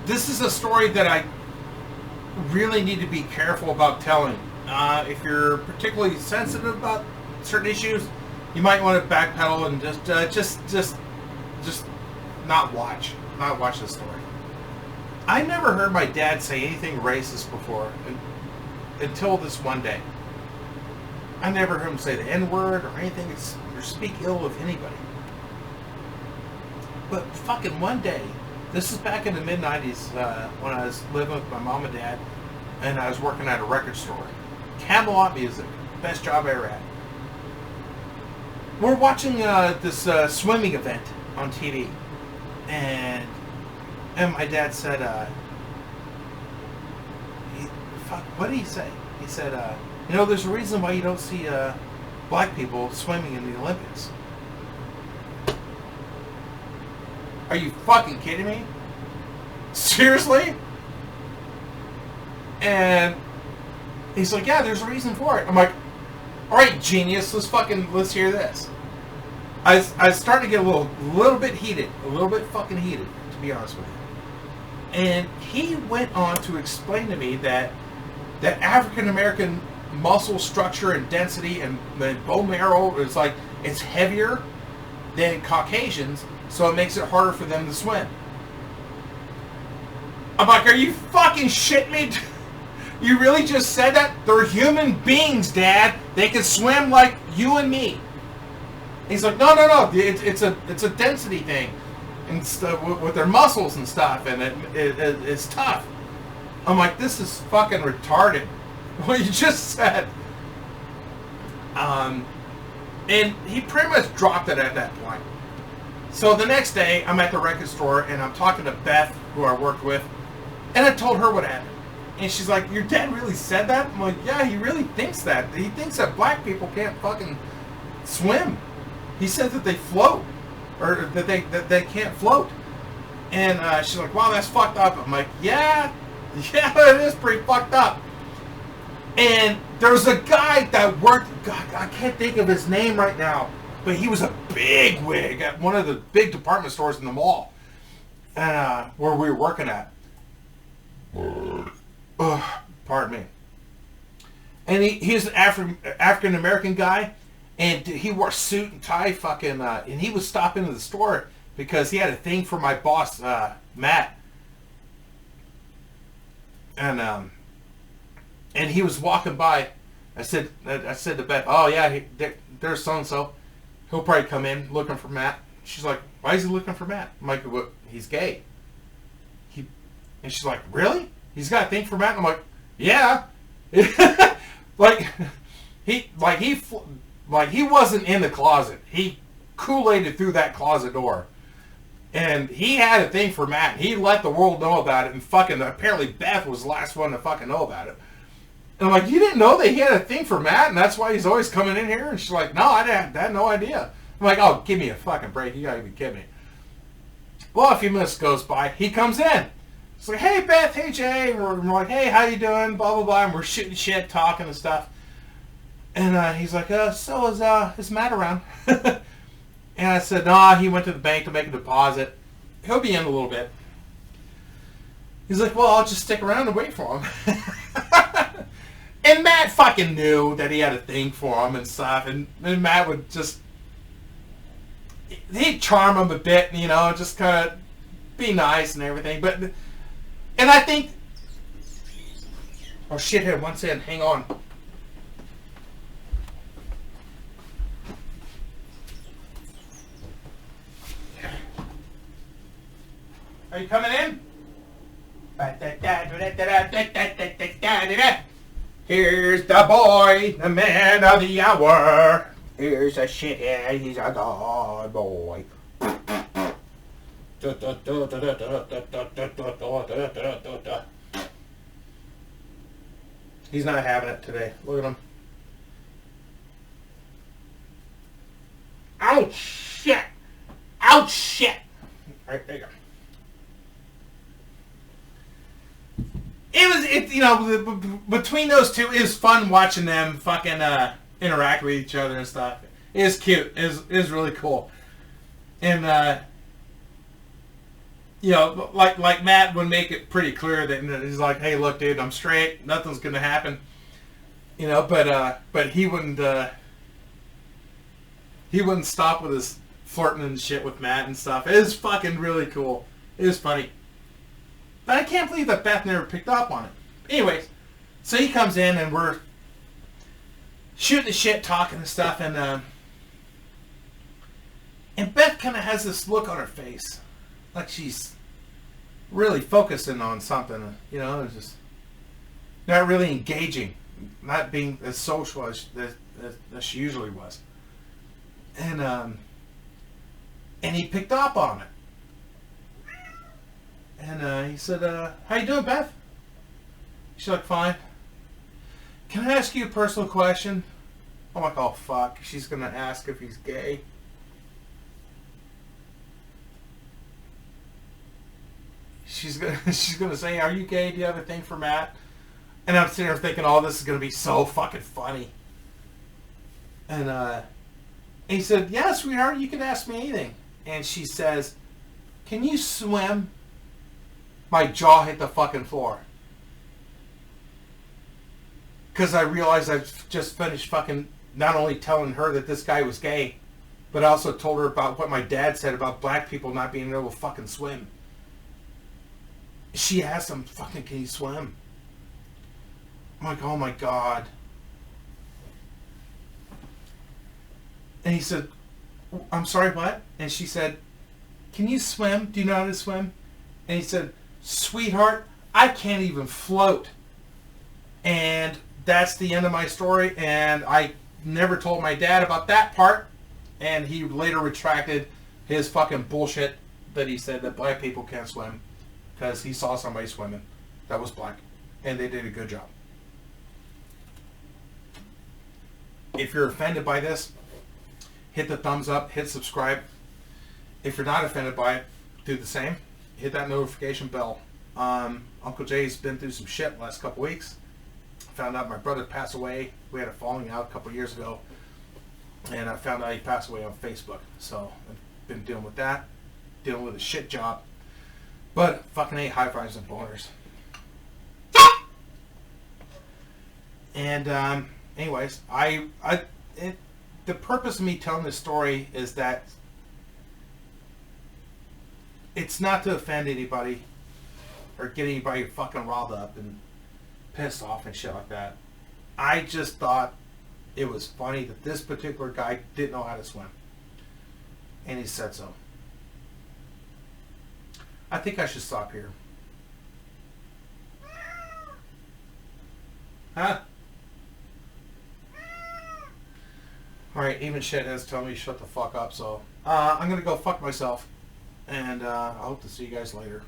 this is a story that I really need to be careful about telling. If you're particularly sensitive about certain issues, you might want to backpedal and just not watch this story. I never heard my dad say anything racist before until this one day. I never heard him say the N-word or anything or speak ill of anybody. But fucking one day, this is back in the mid-90s when I was living with my mom and dad, and I was working at a record store. Camelot Music, best job I ever had. We're watching this swimming event on TV, and my dad said, what did he say? He said, there's a reason why you don't see black people swimming in the Olympics. Are you fucking kidding me? Seriously? And he's like, yeah, there's a reason for it. I'm like, all right, genius, let's hear this. I was starting to get a little bit heated, a little bit fucking heated, to be honest with you. And he went on to explain to me that African American muscle structure and density and bone marrow it's heavier than Caucasians, so it makes it harder for them to swim. I'm like, are you fucking shitting me? You really just said that? They're human beings, Dad. They can swim like you and me. He's like, no. It's a density thing, and stuff with their muscles and stuff, and it's tough. I'm like, this is fucking retarded. What you just said. And he pretty much dropped it at that point. So the next day, I'm at the record store, and I'm talking to Beth, who I worked with, and I told her what happened. And she's like, your dad really said that? I'm like, yeah, he really thinks that. He thinks that black people can't fucking swim. He says that they float, or that they can't float. And she's like, wow, that's fucked up. I'm like, yeah, it is pretty fucked up. And there's a guy that worked, God, I can't think of his name right now, but he was a big wig at one of the big department stores in the mall, and where we were working at. Pardon me. And he's an African American guy, and he wore a suit and tie, fucking, and he would stop into the store because he had a thing for my boss, Matt. And he was walking by. I said to Beth, oh yeah, there's so and so. He'll probably come in looking for Matt. She's like, why is he looking for Matt? I'm like, well, he's gay. And she's like, really? He's got a thing for Matt? I'm like, yeah. he wasn't in the closet. He Kool-Aided through that closet door. And he had a thing for Matt. He let the world know about it, and fucking apparently Beth was the last one to fucking know about it. And I'm like, you didn't know that he had a thing for Matt, and that's why he's always coming in here? And she's like, no, I had no idea. I'm like, oh, give me a fucking break. You gotta be kidding me. Well, a few minutes goes by. He comes in. It's like, hey, Beth, hey, Jay. We're like, hey, how you doing? Blah, blah, blah. And we're shooting shit, talking and stuff. And he's like, so is Matt around? And I said, nah, he went to the bank to make a deposit. He'll be in a little bit. He's like, well, I'll just stick around and wait for him. And Matt fucking knew that he had a thing for him and stuff. And Matt would just, he'd charm him a bit, just kind of be nice and everything. And I think, oh shit, here, one second, hang on. Are you coming in? Here's the boy, the man of the hour. Here's a shithead, he's a god boy. He's not having it today. Look at him. Ouch, shit. Ouch, shit. All right, there you go. Between those two, it was fun watching them fucking interact with each other and stuff. It was cute. It was really cool. And you know, like Matt would make it pretty clear that, you know, he's like, hey, look, dude, I'm straight. Nothing's going to happen. You know, but he wouldn't stop with his flirting and shit with Matt and stuff. It was fucking really cool. It was funny. But I can't believe that Beth never picked up on it. Anyways, so he comes in and we're shooting the shit, talking and stuff, and Beth kind of has this look on her face, like she's really focusing on something, you know, it's just not really engaging, not being as social as she usually was. And he picked up on it. And he said, how you doing, Beth? She's like, fine. Can I ask you a personal question? I'm like, oh, fuck. She's going to ask if he's gay. She's gonna say, are you gay? Do you have a thing for Matt? And I'm sitting there thinking, oh, this is going to be so fucking funny. And he said, yeah, sweetheart, you can ask me anything. And she says, can you swim? My jaw hit the fucking floor. Because I realized I've just finished fucking not only telling her that this guy was gay, but I also told her about what my dad said about black people not being able to fucking swim. She asked him, fucking, can you swim? I'm like, oh my God. And he said, I'm sorry, what? And she said, can you swim? Do you know how to swim? And he said, sweetheart, I can't even float. And that's the end of my story. And I never told my dad about that part. And he later retracted his fucking bullshit that he said that black people can't swim. Because he saw somebody swimming that was black. And they did a good job. If you're offended by this, hit the thumbs up, hit subscribe. If you're not offended by it, do the same. Hit that notification bell. Uncle Jay's been through some shit the last couple weeks. Found out my brother passed away. We had a falling out a couple years ago. And I found out he passed away on Facebook. So I've been dealing with that. Dealing with a shit job. But fucking hate high fives and boners. And anyways, the purpose of me telling this story is that it's not to offend anybody or get anybody fucking riled up and pissed off and shit like that. I just thought it was funny that this particular guy didn't know how to swim. And he said so. I think I should stop here. Huh? Alright, even shitheads tell me to shut the fuck up, so I'm gonna go fuck myself. And I hope to see you guys later.